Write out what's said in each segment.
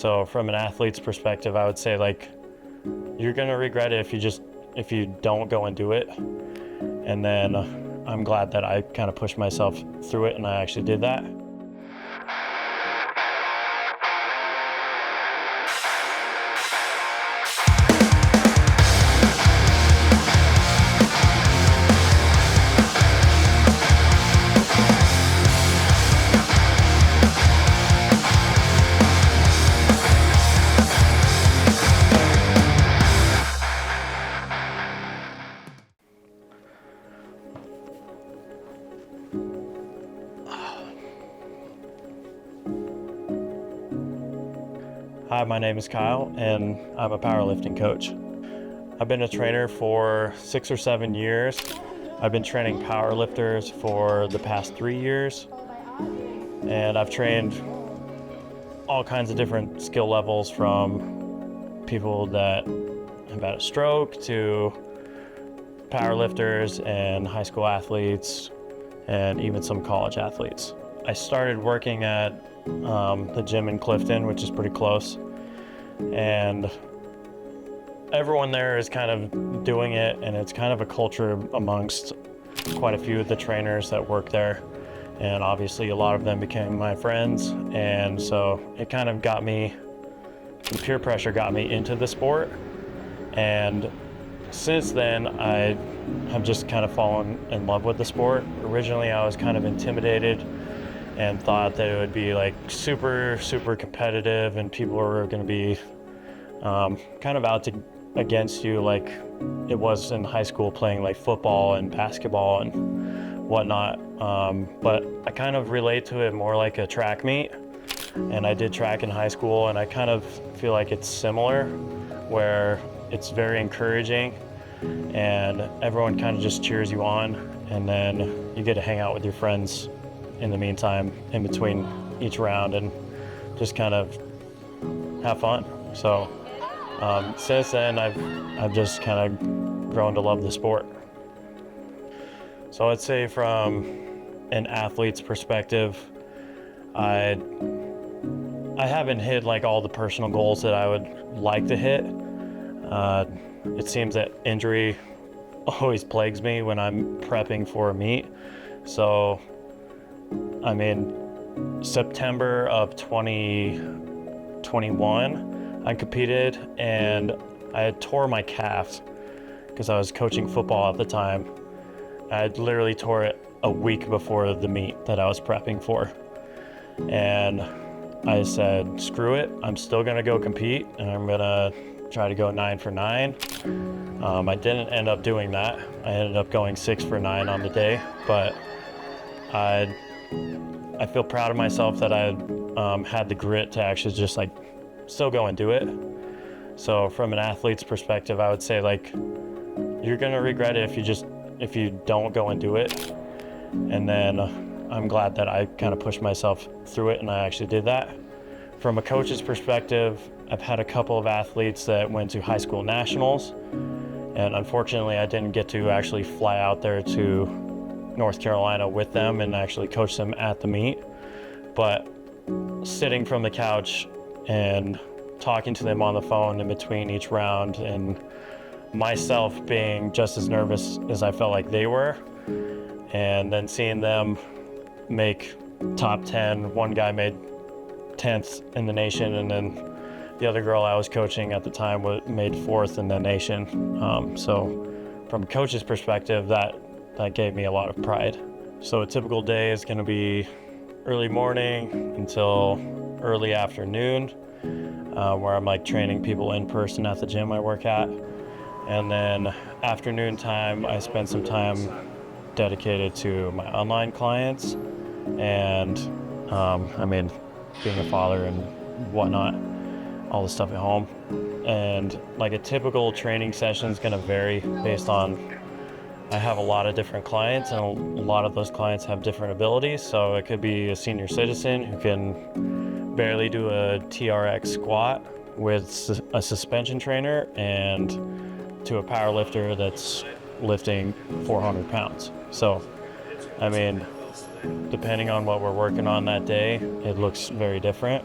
So from an athlete's perspective, I would say you're gonna regret it if you don't go and do it. And then I'm glad that I kind of pushed myself through it and I actually did that. Hi, my name is Kyle, and I'm a powerlifting coach. I've been a trainer for 6 or 7 years. I've been training powerlifters for the past 3 years, and I've trained all kinds of different skill levels, from people that have had a stroke to powerlifters and high school athletes and even some college athletes. I started working at the gym in Clifton, which is pretty close, and everyone there is kind of doing it, and it's kind of a culture amongst quite a few of the trainers that work there, and obviously a lot of them became my friends, and so it kind of got me, the peer pressure got me into the sport. And since then I have just kind of fallen in love with the sport. Originally I was kind of intimidated and thought that it would be super competitive and people were going to be kind of against you like it was in high school playing football and basketball and whatnot. But I kind of relate to it more like a track meet, and I did track in high school, and I kind of feel like it's similar, where it's very encouraging and everyone kind of just cheers you on, and then you get to hang out with your friends in the meantime, in between each round, and just kind of have fun. So since then, I've just kind of grown to love the sport. So I'd say from an athlete's perspective, I haven't hit all the personal goals that I would like to hit. It seems that injury always plagues me when I'm prepping for a meet. So I mean, September of 2021, I competed, and I had tore my calf because I was coaching football at the time. I had literally tore it a week before the meet that I was prepping for. And I said, screw it, I'm still gonna go compete, and I'm gonna try to go 9 for 9. I didn't end up doing that. I ended up going 6 for 9 on the day, but I feel proud of myself that I had the grit to actually just still go and do it. So from an athlete's perspective, I would say you're gonna regret it if you don't go and do it. And then I'm glad that I kind of pushed myself through it and I actually did that. From a coach's perspective, I've had a couple of athletes that went to high school nationals, and unfortunately I didn't get to actually fly out there to North Carolina with them and actually coach them at the meet. But sitting from the couch and talking to them on the phone in between each round, and myself being just as nervous as I felt like they were, and then seeing them make top 10. One guy made 10th in the nation, and then the other girl I was coaching at the time made 4th in the nation. So from a coach's perspective, that gave me a lot of pride. So a typical day is going to be early morning until early afternoon, where I'm training people in person at the gym I work at. And then afternoon time, I spend some time dedicated to my online clients, and being a father and whatnot, all the stuff at home. And a typical training session is going to vary based on, I have a lot of different clients, and a lot of those clients have different abilities. So it could be a senior citizen who can barely do a TRX squat with a suspension trainer, and to a power lifter that's lifting 400 pounds. So, depending on what we're working on that day, it looks very different.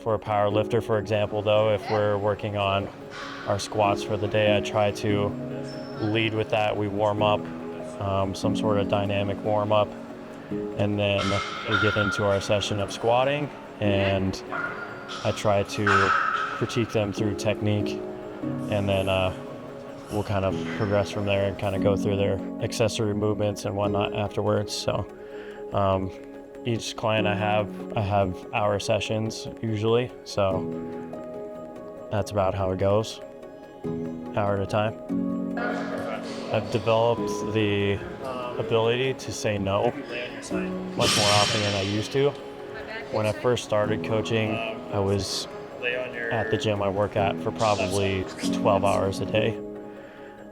For for a power lifter, for example, though, if we're working on our squats for the day, I try to lead with that. We warm up, some sort of dynamic warm up, and then we get into our session of squatting, and I try to critique them through technique, and then we'll kind of progress from there and kind of go through their accessory movements and whatnot afterwards. So each client I have hour sessions usually, so that's about how it goes, hour at a time. I've developed the ability to say no much more often than I used to. When I first started coaching, I was at the gym I work at for probably 12 hours a day.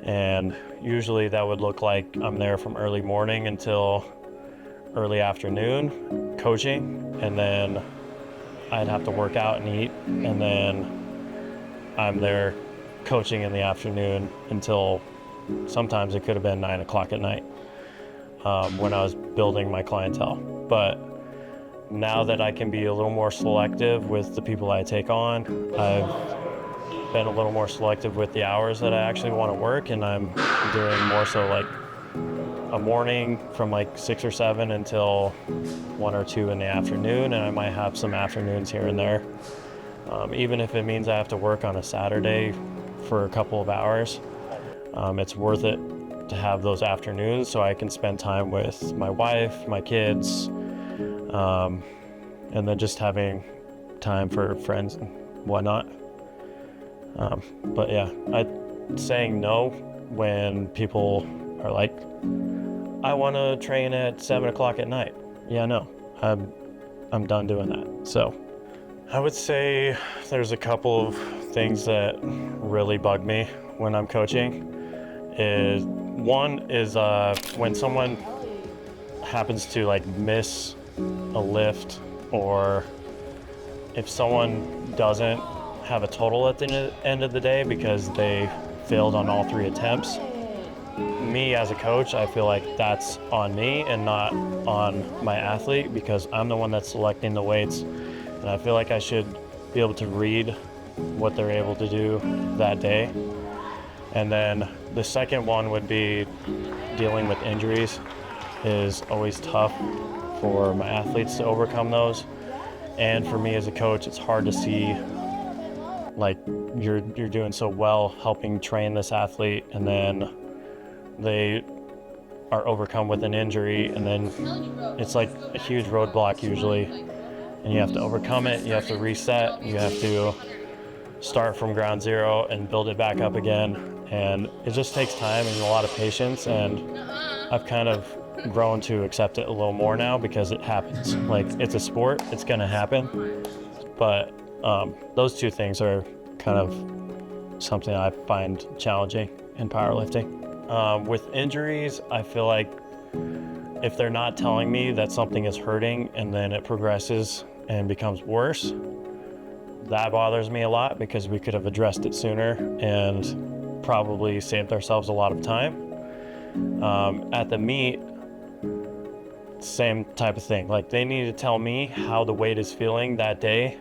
And usually that would look like I'm there from early morning until early afternoon coaching, and then I'd have to work out and eat, and then I'm there coaching in the afternoon until sometimes it could have been 9 o'clock at night when I was building my clientele. But now that I can be a little more selective with the people I take on, I've been a little more selective with the hours that I actually want to work, and I'm doing more so like a morning from like 6 or 7 until 1 or 2 in the afternoon, and I might have some afternoons here and there. Even if it means I have to work on a Saturday for a couple of hours, it's worth it to have those afternoons so I can spend time with my wife, my kids, and then just having time for friends and whatnot. But yeah, saying no when people are like, I want to train at 7 o'clock at night. Yeah, no, I'm done doing that. So I would say there's a couple of things that really bug me when I'm coaching. One is when someone happens to like miss a lift, or if someone doesn't have a total at the end of the day because they failed on all 3 attempts. Me as a coach, I feel like that's on me and not on my athlete, because I'm the one that's selecting the weights, and I feel like I should be able to read what they're able to do that day. And then the second one would be dealing with injuries is always tough for my athletes to overcome those. And for me as a coach, it's hard to see like you're doing so well helping train this athlete, and then they are overcome with an injury, and then it's like a huge roadblock usually, and you have to overcome it, you have to reset, you have to start from ground zero and build it back up again, and it just takes time and a lot of patience, and I've kind of grown to accept it a little more now because it happens. Like, it's a sport, it's gonna happen, but those 2 things are kind of something I find challenging in powerlifting. With injuries, I feel like if they're not telling me that something is hurting and then it progresses and becomes worse, that bothers me a lot, because we could have addressed it sooner and probably saved ourselves a lot of time. At the meet, same type of thing. Like, they need to tell me how the weight is feeling that day,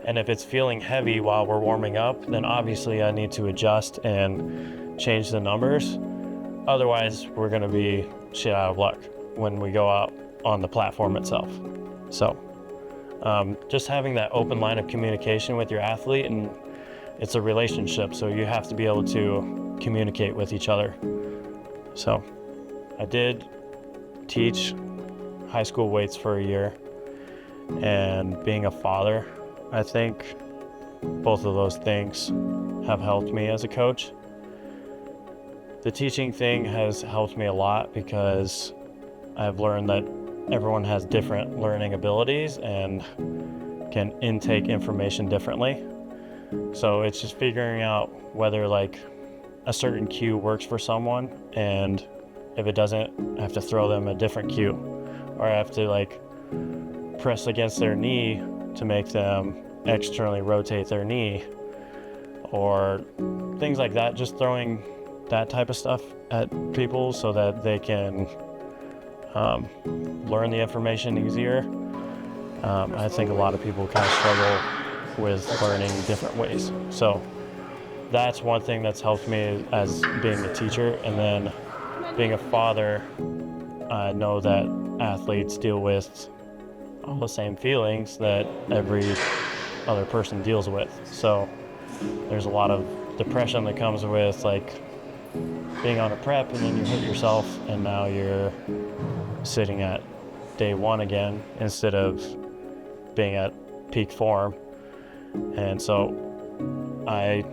and if it's feeling heavy while we're warming up, then obviously I need to adjust and change the numbers. Otherwise, we're going to be shit out of luck when we go out on the platform itself. So just having that open line of communication with your athlete, and it's a relationship, so you have to be able to communicate with each other. So I did teach high school weights for a year, and being a father, I think both of those things have helped me as a coach. The teaching thing has helped me a lot because I've learned that everyone has different learning abilities and can intake information differently. So it's just figuring out whether like a certain cue works for someone, and if it doesn't, I have to throw them a different cue, or I have to like press against their knee to make them externally rotate their knee, or things like that. Just throwing that type of stuff at people so that they can learn the information easier. I think a lot of people kind of struggle with learning different ways. So that's one thing that's helped me as being a teacher. And then being a father, I know that athletes deal with all the same feelings that every other person deals with. So there's a lot of depression that comes with like being on a prep and then you hurt yourself and now you're sitting at day one again instead of being at peak form. And so I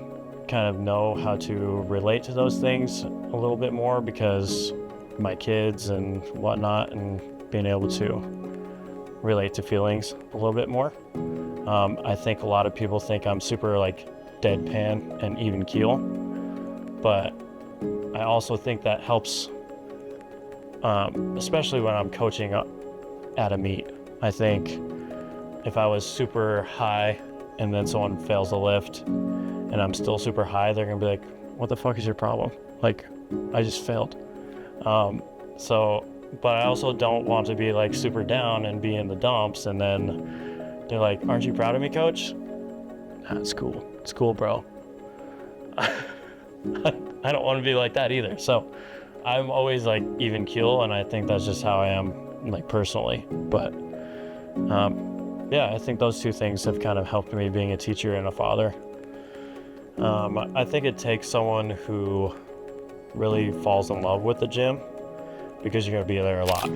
kind of know how to relate to those things a little bit more because my kids and whatnot, and being able to relate to feelings a little bit more. I think a lot of people think I'm super like deadpan and even keel, but I also think that helps, especially when I'm coaching at a meet. I think if I was super high and then someone fails a lift and I'm still super high, they're gonna be like, what the fuck is your problem? Like, I just failed. But I also don't want to be like super down and be in the dumps and then they're like, aren't you proud of me, coach? Nah, it's cool. It's cool, bro. I don't want to be like that either. So I'm always like even keel, and I think that's just how I am like personally. But yeah, I think those two things have kind of helped me being a teacher and a father. I think it takes someone who really falls in love with the gym because you're going to be there a lot.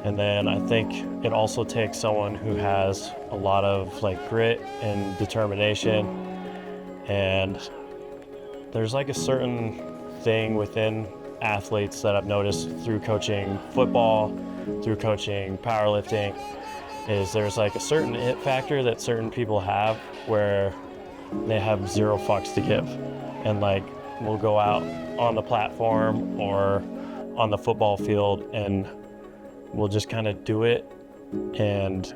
And then I think it also takes someone who has a lot of like grit and determination. And there's like a certain thing within athletes that I've noticed through coaching football, through coaching powerlifting, is there's like a certain it factor that certain people have where they have zero fucks to give. And like we'll go out on the platform or on the football field and we'll just kind of do it, and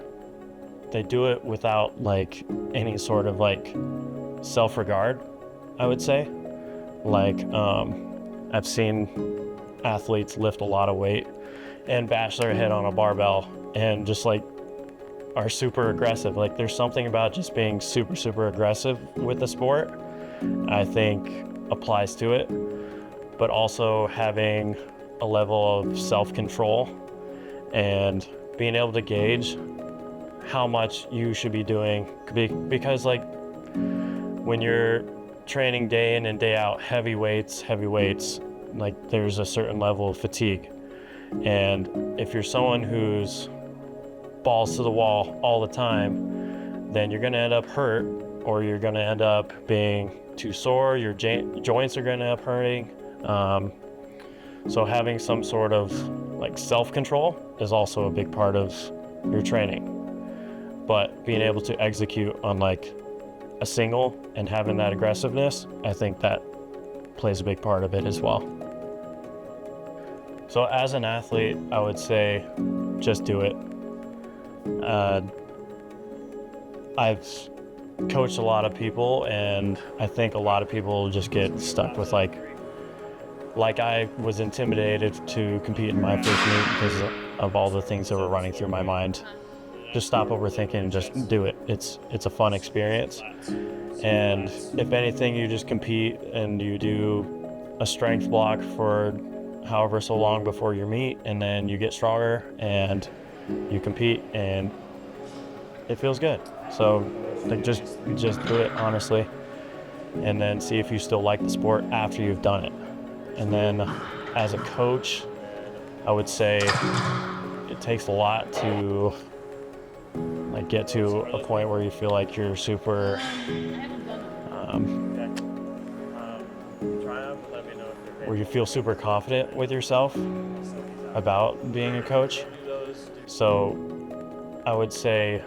they do it without like any sort of like self-regard, I would say. Like I've seen athletes lift a lot of weight and bash their head on a barbell and just like are super aggressive. Like there's something about just being super, super aggressive with the sport, I think applies to it, but also having a level of self-control and being able to gauge how much you should be doing, because like when you're training day in and day out, heavy weights, like there's a certain level of fatigue. And if you're someone who's balls to the wall all the time, then you're going to end up hurt, or you're going to end up being too sore, your joints are going to end up hurting. So having some sort of like self-control is also a big part of your training. But being able to execute on like a single and having that aggressiveness, I think that plays a big part of it as well. So as an athlete, I would say just do it. I've coached a lot of people, and I think a lot of people just get stuck with like I was intimidated to compete in my first meet because of all the things that were running through my mind. Just stop overthinking and just do it. It's a fun experience. And if anything, you just compete and you do a strength block for however so long before your meet, and then you get stronger and you compete and it feels good. So like just do it honestly, and then see if you still like the sport after you've done it. And then as a coach, I would say it takes a lot to like get to a point where you feel like you're super where you feel super confident with yourself about being a coach. So I would say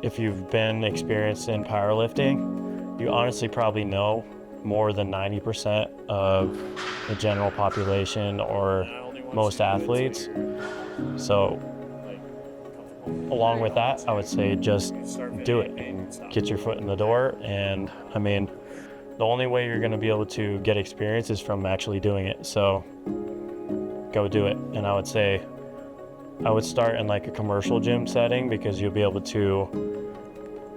if you've been experienced in powerlifting, you honestly probably know more than 90% of the general population or most athletes. So along with that, I would say just do it and get your foot in the door. And I mean, the only way you're going to be able to get experience is from actually doing it. So go do it. And I would say I would start in like a commercial gym setting, because you'll be able to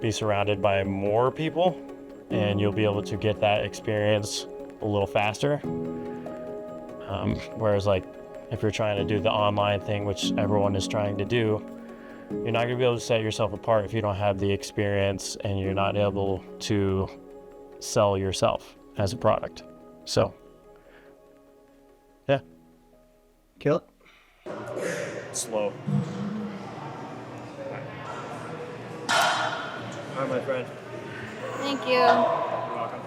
be surrounded by more people, and you'll be able to get that experience a little faster. Whereas like if you're trying to do the online thing, which everyone is trying to do, you're not going to be able to set yourself apart if you don't have the experience and you're not able to sell yourself as a product. So, yeah. Kill it. Slow. All right, my friend. Thank you. You're welcome.